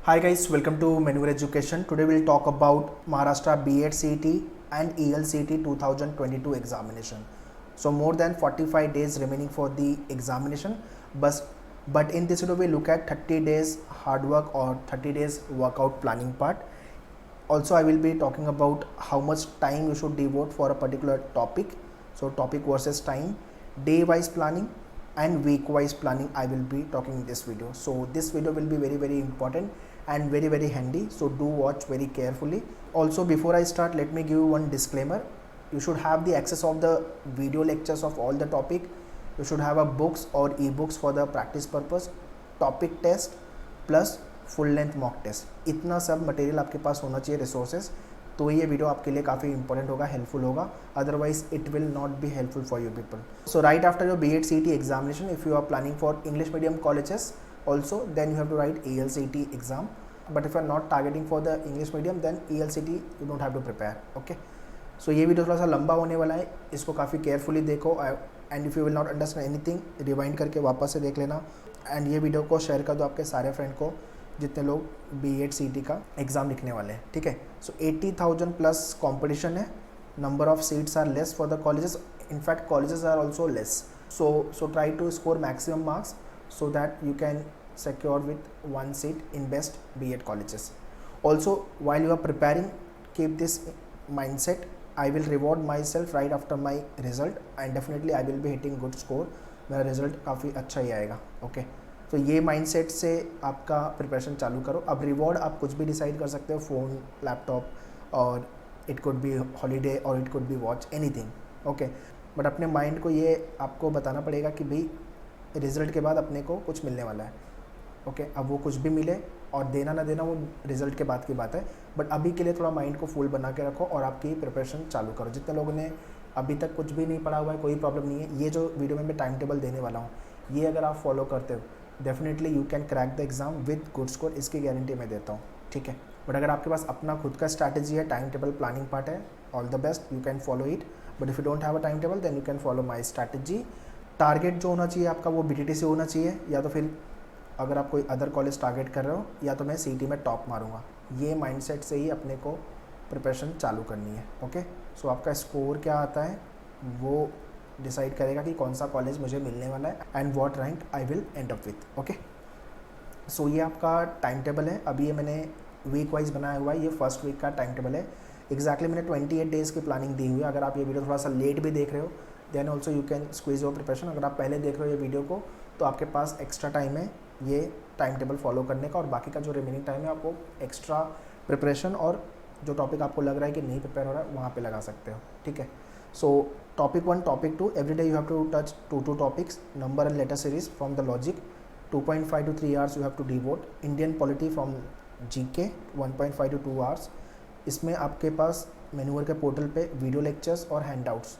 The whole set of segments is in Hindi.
Hi guys, welcome to Manure Education. Today we'll talk about Maharashtra B.Ed CET and ELCT 2022 examination. So more than 45 days remaining for the examination, but in this video we look at 30 days hard work or 30 days workout planning part. Also I will be talking about how much time you should devote for a particular topic. So topic versus time, day wise planning and week wise planning I will be talking in this video. So this video will be very important and very handy, so do watch very carefully. Also before I start, let me give you one disclaimer. You should have the access of the video lectures of all the topic. You should have a books or ebooks for the practice purpose, topic test plus full length mock test. इतना सब मटेरियल आपके पास होना चाहिए रिसोर्सेज, तो ये वीडियो आपके लिए काफ़ी इंपॉर्टेंट होगा, हेल्पफुल होगा. Otherwise it will not be helpful for you people. So right after your B.Ed CET examination, if you are planning for English medium colleges also, then you have to write ELCT exam. But if you are not targeting for the English medium, then ELCT you don't have to prepare. Okay. So ये वीडियो थोड़ा सा लंबा होने वाला है, इसको काफ़ी केयरफुली देखो. And if you will not understand anything, rewind करके वापस से देख लेना. एंड ये वीडियो को शेयर कर दो आपके सारे फ्रेंड को जितने लोग B.Ed CET का एग्ज़ाम लिखने वाले हैं. ठीक है. सो 80,000 प्लस कॉम्पिटिशन है. Number of seats are less for the colleges. In fact colleges are also less. So try to score maximum marks so that you can secure with one seat in best B.Ed colleges. Also, while you are preparing, keep this mindset. I will reward myself right after my result and definitely I will be hitting good score. मेरा रिजल्ट काफ़ी अच्छा ही आएगा. ओके. तो ये माइंडसेट से आपका प्रिपरेशन चालू करो. अब रिवॉर्ड आप कुछ भी डिसाइड कर सकते हो, फ़ोन, लैपटॉप, और इट कुड बी हॉलीडे और it could be watch, anything. Okay. But अपने माइंड को ये आपको बताना पड़ेगा कि भाई रिज़ल्ट के बाद अपने को कुछ मिलने वाला है. ओके. अब वो कुछ भी मिले और देना ना देना वो रिज़ल्ट के बाद की बात है. बट अभी के लिए थोड़ा माइंड को फुल बना के रखो और आपकी प्रिपरेशन चालू करो. जितने लोगों ने अभी तक कुछ भी नहीं पढ़ा हुआ है, कोई प्रॉब्लम नहीं है. ये जो वीडियो में मैं टाइम टेबल देने वाला हूँ, ये अगर आप फॉलो करते हो, definitely you can crack the exam with good score. इसकी गारंटी मैं देता हूँ. ठीक है. बट अगर आपके पास अपना खुद का स्ट्रैटेजी है, टाइम टेबल प्लानिंग पार्ट है, all the best, you can follow it. But if you don't have a time table, then you can follow my strategy. Target जो होना चाहिए आपका वो BTT से होना चाहिए, या तो फिर अगर आप कोई अदर कॉलेज टारगेट कर रहे हो, या तो मैं CET में टॉप मारूंगा. ये माइंडसेट से ही अपने को प्रिपरेशन चालू करनी है. ओके. सो आपका स्कोर क्या आता है वो डिसाइड करेगा कि कौन सा कॉलेज मुझे मिलने वाला है and what rank I will end up with. Okay. So ये आपका टाइम टेबल है. अभी ये मैंने वीक वाइज बनाया हुआ है. ये फर्स्ट वीक का टाइम टेबल है. एग्जैक्टली मैंने 28 डेज़ की प्लानिंग दी हुई है. अगर आप ये वीडियो थोड़ा सा लेट भी देख रहे हो, then also you can squeeze your preparation. अगर आप पहले देख रहे हो ये वीडियो को, तो आपके पास एक्स्ट्रा टाइम है ये टाइम टेबल फॉलो करने का, और बाकी का जो रिमेनिंग टाइम है आपको एक्स्ट्रा प्रिपरेशन और जो टॉपिक आपको लग रहा है कि नहीं प्रिपेयर हो रहा है वहाँ पे लगा सकते हो. ठीक है. So topic 1, topic 2, every day you have to touch 2 topics, number and letter series from the logic. 2.5 to 3 hours you have to devote. Indian polity from GK 1.5 to 2 hours. इसमें आपके पास मैन्यूअर के पोर्टल पे वीडियो लेक्चर्स और हैंडआउट्स,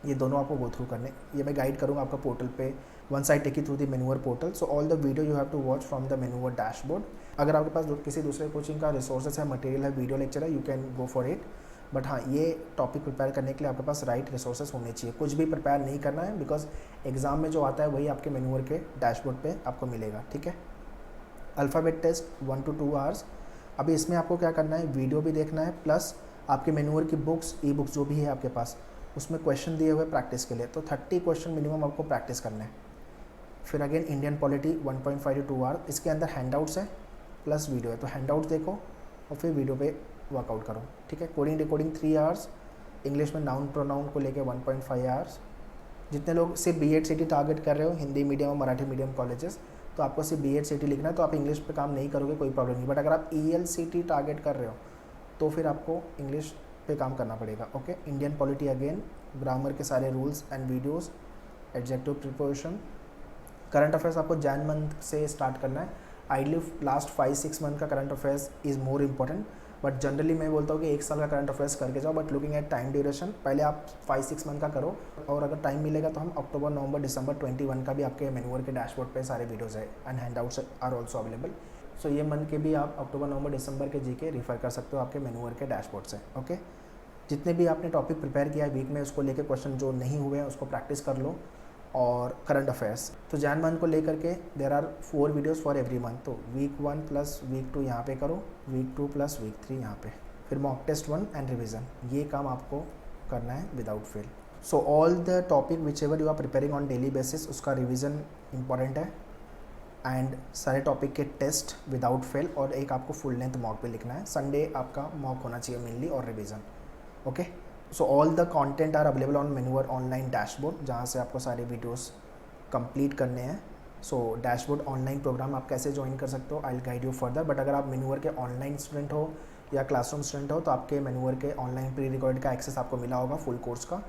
ये दोनों आपको गो थ्रू करने. ये मैं गाइड करूँगा आपका पोर्टल पे. Once I take you through the मैन्यूअर portal, so all the video you have to watch from the मैन्यूअर डैशबोर्ड. अगर आपके पास किसी दूसरे कोचिंग का रिसोर्सेज है, मटेरियल है, वीडियो लेक्चर है, you can go for it. But हाँ, ये टॉपिक प्रिपेयर करने के लिए आपके पास राइट रिसोर्सेज होने चाहिए. कुछ भी प्रिपेयर नहीं करना है, बिकॉज एग्जाम में जो आता है वही आपके मैन्यूअर के डैशबोर्ड पे आपको मिलेगा. ठीक है. Alphabet test 1 to 2 hours. अभी इसमें आपको क्या करना है, वीडियो भी देखना है, प्लस आपके मैन्यूअर की बुक्स, ई बुक्स जो भी है आपके पास, उसमें क्वेश्चन दिए हुए प्रैक्टिस के लिए. तो 30 क्वेश्चन मिनिमम आपको प्रैक्टिस करना है. फिर again Indian polity 1.5 to 2 hours. इसके अंदर हैंडआउट्स है प्लस वीडियो है, तो हैंडआउट्स देखो और फिर वीडियो पे वर्कआउट करो. ठीक है. Coding decoding 3 hours. इंग्लिश में नाउन प्रोनाउन को लेके 1.5 hours. जितने लोग सिर्फ B.Ed CET टारगेट कर रहे हो, हिंदी मीडियम और मराठी मीडियम कॉलेजेस, तो आपको सिर्फ B.Ed CET लिखना है, तो आप इंग्लिश पे काम नहीं करोगे, कोई प्रॉब्लम नहीं. बट अगर आप ELCT टारगेट कर रहे हो तो फिर आपको इंग्लिश पे काम करना पड़ेगा. Okay. Indian polity again, grammar के सारे rules and videos, adjective preposition. Current affairs आपको जैन मंथ से स्टार्ट करना है. आइडली लास्ट 5-6 मंथ का current affairs is more important, but generally मैं बोलता हूँ कि 1 साल का करंट अफेयर्स करके जाओ. But looking at time duration, पहले आप 5-6 मंथ का करो, और अगर टाइम मिलेगा तो हम अक्टूबर, नवंबर, दिसंबर 21 का भी आपके मैन्यूअर के डैशबोर्ड पे सारे वीडियोज़ है and handouts are also available. So ये मंथ के भी आप अक्टूबर, नवंबर, दिसंबर के GK रिफ़र कर सकते हो आपके मैन्यूअर के डैशबोर्ड से. ओके. जितने भी आपने टॉपिक प्रिपेयर किया है वीक में, उसको लेके क्वेश्चन जो नहीं हुए हैं उसको प्रैक्टिस कर लो. और करंट अफेयर्स। तो जैन मंथ को लेकर के there are 4 videos for every month. तो वीक 1 प्लस वीक 2 यहाँ पे करो, वीक 2 प्लस वीक 3 यहाँ पे, फिर मॉक टेस्ट 1 एंड रिविज़न। ये काम आपको करना है without fail. So all the topic which ever you are preparing on daily basis, उसका रिविज़न इंपॉर्टेंट है एंड सारे टॉपिक के टेस्ट विदाउट फेल, और एक आपको फुल लेंथ मॉक भी लिखना है। संडे आपका मॉक होना चाहिए मेनली और revision. Okay, so all the content are available on Maneuver online dashboard, जहाँ से आपको सारे वीडियोस कंप्लीट करने हैं। सो डैशबोर्ड ऑनलाइन प्रोग्राम आप कैसे ज्वाइन कर सकते हो, I will guide you further. But अगर आप मेन्यूअर के ऑनलाइन स्टूडेंट हो या क्लासरूम स्टूडेंट हो तो आपके मेन्यूअर के ऑनलाइन प्री रिकॉर्ड का एक्सेस आपको मिला होगा फुल कोर्स का।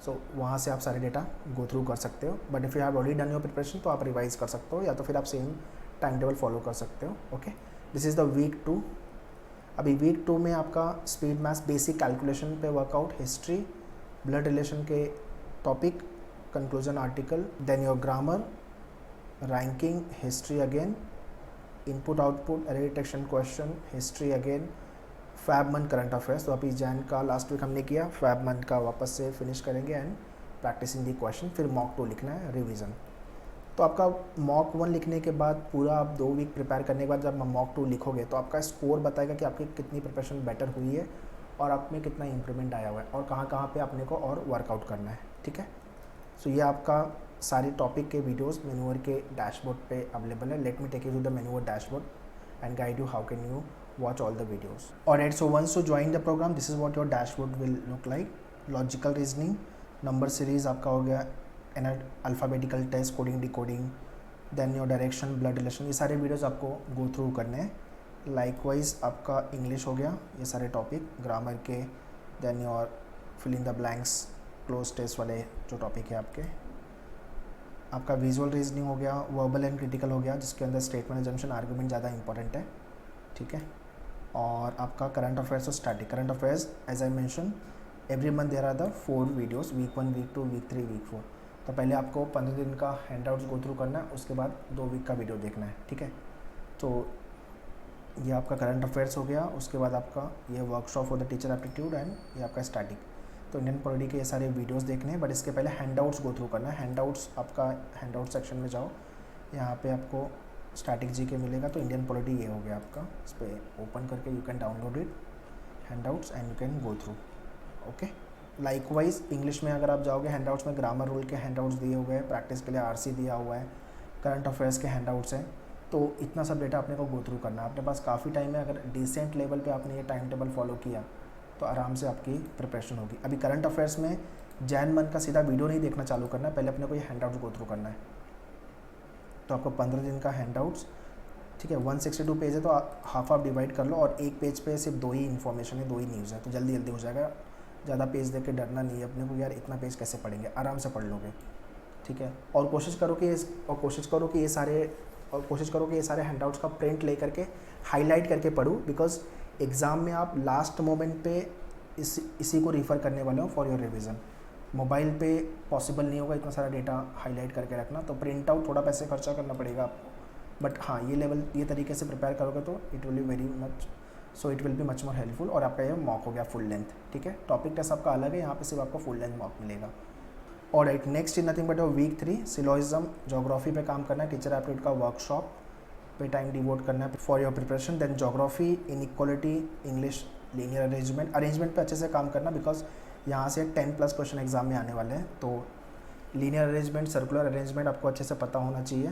सो वहाँ से आप सारे डेटा गो थ्रू कर सकते हो। But if you have already done your preparation तो आप रिवाइज कर सकते हो, या तो फिर आप सेम टाइम टेबल फॉलो कर सकते हो। Okay, this is the week 2। अभी वीक 2 में आपका स्पीड मैथ्स बेसिक कैलकुलेशन पे वर्कआउट, हिस्ट्री, ब्लड रिलेशन के topic, conclusion article, then your grammar, ranking, history again, input output, error detection question, history again, Feb month current affairs. तो अभी जैन का लास्ट वीक हमने किया, फैब मंथ का वापस से फिनिश करेंगे एंड प्रैक्टिसिंग दी क्वेश्चन। फिर मॉक 2 लिखना है, रिवीजन। तो आपका मॉक 1 लिखने के बाद पूरा आप 2 वीक प्रिपेयर करने के बाद जब मॉक 2 लिखोगे तो आपका स्कोर बताएगा कि आपकी कितनी प्रिपरेशन बेटर हुई है और आप में कितना इंप्रूवमेंट आया हुआ है और कहाँ पे आपने को और वर्कआउट करना है। ठीक है, सो ये आपका सारे टॉपिक के वीडियोस मेन्यूअर के डैशबोर्ड पे अवेलेबल है। Let me take you to the Maneuver dashboard and guide you how can you watch all the videos. Alright, so once you join the program, this is what your dashboard will look like. Logical reasoning, number series आपका हो गया, alphabetical test, coding decoding, then your direction, blood relation, ये सारे videos आपको go through करने हैं। Likewise आपका English हो गया, ये सारे topic, grammar के, then your fill in the blanks, close test वाले जो topic है आपका visual reasoning हो गया, verbal and critical हो गया, जिसके अंदर statement, assumption, argument ज़्यादा important है। ठीक है, और आपका करंट अफेयर्स और static current affairs as I mention every month there are the 4 videos, week 1, week 2, week 3, week 4। तो पहले आपको 15 दिन का हैंडआउट्स गो थ्रू करना है, उसके बाद 2 वीक का वीडियो देखना है। ठीक है, तो ये आपका करंट अफेयर्स हो गया, उसके बाद आपका ये workshop for the teacher aptitude and ये आपका स्टैटिक। तो इंडियन पॉलिटी के ये सारे वीडियोज़ देखने हैं, बट इसके पहले हैंडआउट्स गो थ्रू करना है। हैंडआउट्स आपका हैंडआउट सेक्शन में जाओ, यहाँ पर आपको स्टैटिक जी के मिलेगा। तो इंडियन पॉलिटी ये हो गया आपका, इस पर ओपन करके you can download it handouts and you can go through. Okay, likewise English में अगर आप जाओगे हैंडआउट्स में ग्रामर रूल के हैंडआउट्स दिए हुए हैं, प्रैक्टिस के लिए आरसी दिया हुआ है, करंट अफेयर्स के हैंडआउट्स हैं। तो इतना सब डेटा अपने को गो थ्रू करना है। अपने पास काफ़ी टाइम है, अगर डिसेंट लेवल पे आपने ये टाइम टेबल फॉलो किया तो आराम से आपकी प्रिपरेशन होगी। अभी करंट अफेयर्स में जैन मंथ का सीधा वीडियो नहीं देखना चालू करना है, पहले अपने को ये हैंडआउट्स गो थ्रू करना है। तो आपको 15 दिन का हैंडआउट्स, ठीक है, 162 पेज है तो हाफ ऑफ डिवाइड कर लो, और एक पेज पे सिर्फ 2 ही इन्फॉर्मेशन है, 2 ही न्यूज़ है, तो जल्दी जल्दी हो जाएगा। ज़्यादा पेज देख के डरना नहीं है अपने को, यार इतना पेज कैसे पढ़ेंगे, आराम से पढ़ लोगे। ठीक है, और कोशिश करो कि ये सारे हैंडआउट्स का प्रिंट ले करके हाईलाइट करके पढ़ो, बिकॉज एग्ज़ाम में आप लास्ट मोमेंट पे इसी को रिफ़र करने वाले हो फॉर योर रिविज़न। मोबाइल पे पॉसिबल नहीं होगा इतना सारा डेटा हाईलाइट करके रखना, तो प्रिंट आउट थोड़ा पैसे खर्चा करना पड़ेगा आपको। बट हाँ, ये तरीके से प्रिपेयर करोगे तो it will be very much, so it will be much more helpful. और आपका ये मॉक हो गया फुल लेंथ। ठीक है, टॉपिक टेस्ट आपका अलग है, यहाँ पे सिर्फ आपको फुल लेंथ मॉक मिलेगा। और right, next is nothing but week 3 syllogism, geography पे काम करना है, टीचर एप्टीट्यूड का वर्कशॉप पे टाइम डिवोट करना है for your preparation. Then geography, inequality, English, linear arrangement पे अच्छे से काम करना, बिकॉज यहाँ से 10+ क्वेश्चन एग्जाम में आने वाले हैं। तो लीनियर अरेंजमेंट, सर्कुलर अरेंजमेंट आपको अच्छे से पता होना चाहिए।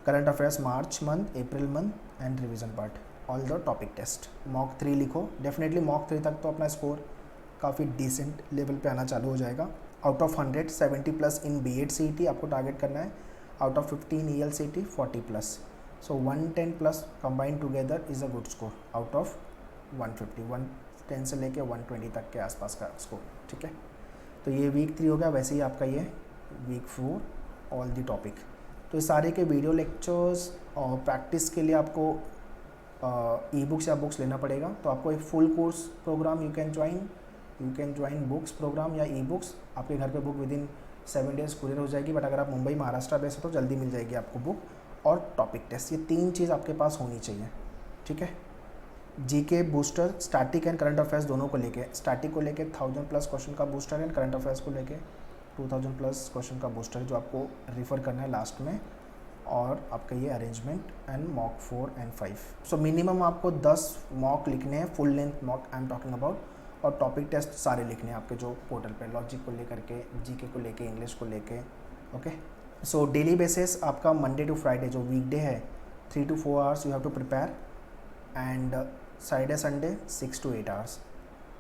Current affairs March month, April month and revision part, all the topic test. Mock 3 लिखो, डेफिनेटली मॉक 3 तक तो अपना स्कोर काफ़ी डिसेंट लेवल पे आना चालू हो जाएगा। Out of 100 70+ in B.Ed CET आपको टारगेट करना है, out of 15 EL CET 40+, so 110+ combined together is a good score out of 150, 110 से लेके 120 तक के आसपास का स्कोर। ठीक है, तो ये वीक 3 हो गया। वैसे ही आपका ये वीक 4 ऑल दी टॉपिक। तो ये सारे के वीडियो लेक्चर्स और प्रैक्टिस के लिए आपको ई बुक्स या बुक्स लेना पड़ेगा। तो आपको एक full course program you can join books program या ई बुक्स। आपके घर पे बुक विदिन 7 डेज कुरियर हो जाएगी, बट अगर आप मुंबई महाराष्ट्र बेस हो तो जल्दी मिल जाएगी आपको बुक। और टॉपिक टेस्ट, ये 3 चीज़ आपके पास होनी चाहिए। ठीक है, GK booster, static and current affairs दोनों को लेके, स्टैटिक को लेके 1000+ क्वेश्चन का बूस्टर एंड करंट अफेयर्स को लेके 2000 प्लस क्वेश्चन का बूस्टर जो आपको रिफ़र करना है लास्ट में, और आपका ये arrangement and mock 4 and 5। So minimum आपको 10 मॉक लिखने हैं, full length mock I am talking about, और टॉपिक टेस्ट सारे लिखने हैं आपके जो पोर्टल पे, लॉजिक को लेकर के, जीके को लेके, इंग्लिश को लेके। ओके, सो डेली बेसिस आपका मंडे टू फ्राइडे जो वीकडे है 3 to 4 hours you have to prepare, and Saturday Sunday 6 to 8 hours.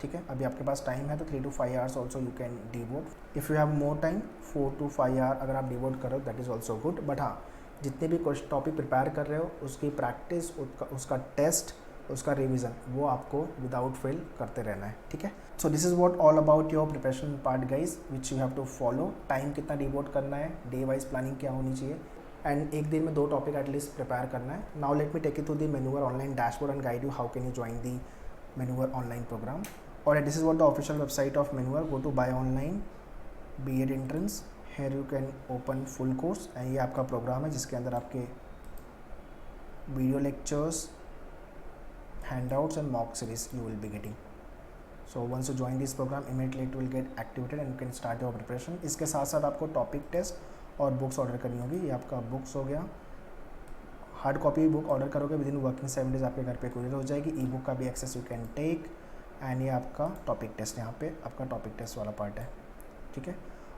ठीक है, अभी आपके पास टाइम है तो 3 to 5 hours also you can devote. If you have more time 4 to 5 hour अगर आप डिवोट करो that is also good. But हाँ, जितने भी टॉपिक प्रिपेयर कर रहे हो उसकी प्रैक्टिस, उसका टेस्ट, उसका रिवीजन, वो आपको विदाउट फेल करते रहना है। ठीक है, so this is what all about your preparation part guys which you have to follow. Time कितना डिवोट करना है, डे वाइज प्लानिंग क्या होनी चाहिए, एंड एक दिन में 2 टॉपिक एटलीस्ट प्रिपेयर करना है। Now let me take you through the Maneuver online dashboard and guide you how can you join the Maneuver online program. और this is what the official website of Maneuver. Go to buy online BEd entrance, here you can open full course, and ये आपका प्रोग्राम है जिसके अंदर आपके video lectures, handouts and mock series you will be getting. So once you join this program immediately it will get activated and you can start your preparation. इसके साथ साथ आपको टॉपिक टेस्ट और बुक्स ऑर्डर करनी होगी। ये आपका बुक्स हो गया, हार्ड कॉपी बुक ऑर्डर करोगे विद इन वर्किंग 7 डेज आपके घर पे कुरियर हो जाएगी। ई बुक का भी access you can take, and ये आपका टॉपिक टेस्ट, यहाँ पे आपका टॉपिक टेस्ट वाला पार्ट है। ठीक है,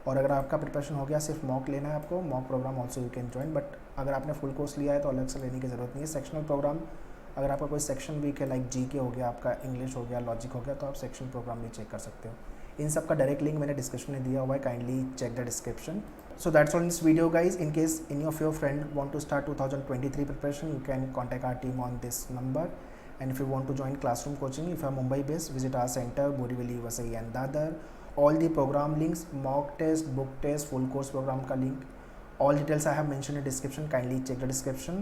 और अगर आपका प्रिपरेशन हो गया, सिर्फ मॉक लेना है आपको, mock program also you can join. But अगर आपने फुल कोर्स लिया है तो अलग से लेने की ज़रूरत नहीं है। सेक्शनल प्रोग्राम, अगर आपका कोई सेक्शन वीक है लाइक जीके हो गया, आपका इंग्लिश हो गया, लॉजिक हो गया, तो आप सेक्शन प्रोग्राम भी चेक कर सकते हो। इन सब का डायरेक्ट लिंक मैंने डिस्क्रिप्शन में दिया हुआ है, kindly check the description. So that's all in this video guys. In case any of your friend want to start 2023 preparation, you can contact our team on this number. And if you want to join classroom coaching, if you are Mumbai based, visit our centre Borivali, Vasai and Dadar. All the program links, mock test, book test, full course program का link, all details I have mentioned in description. Kindly check the description.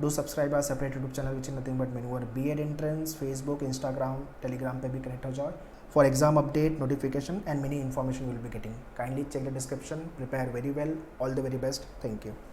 Do subscribe our separate YouTube channel which is nothing but Menuver BEd Entrance, Facebook, Instagram, Telegram पे भी connect हो जाओ for exam update, notification and many information you will be getting. Kindly check the description. Prepare very well. All the very best. Thank you.